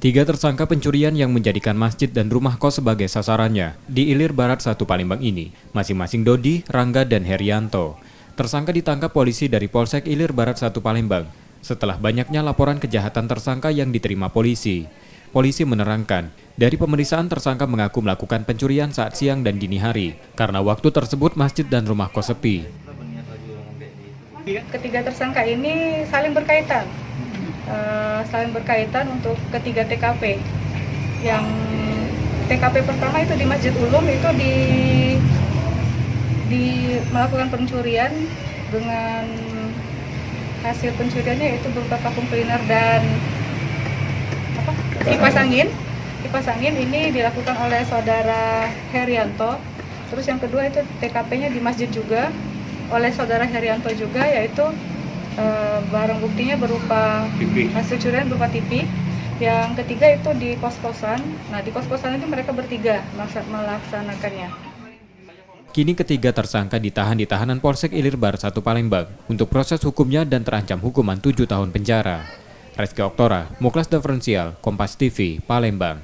Tiga tersangka pencurian yang menjadikan masjid dan rumah kos sebagai sasarannya di Ilir Barat 1 Palembang ini, masing-masing Dodi, Rangga, dan Herianto. Tersangka ditangkap polisi dari Polsek Ilir Barat 1 Palembang setelah banyaknya laporan kejahatan tersangka yang diterima polisi. Polisi menerangkan, dari pemeriksaan tersangka mengaku melakukan pencurian saat siang dan dini hari, karena waktu tersebut masjid dan rumah kos sepi. Ketiga tersangka ini saling berkaitan untuk ketiga TKP. Yang TKP pertama itu di Masjid Ulum, itu di melakukan pencurian dengan hasil pencuriannya yaitu berupa vakum cleaner dan kipas angin. Kipas angin ini dilakukan oleh saudara Herianto. Terus yang kedua itu TKP-nya di masjid juga oleh saudara Herianto juga, yaitu barang buktinya berupa hasil curian berupa TV. Yang ketiga itu di kos-kosan. Nah, di kos-kosan itu mereka bertiga melaksanakannya. Kini ketiga tersangka ditahan di tahanan Polsek Ilir Barat 1 Palembang untuk proses hukumnya dan terancam hukuman 7 tahun penjara. Reski Oktora, Muklas Diferensial, Kompas TV, Palembang.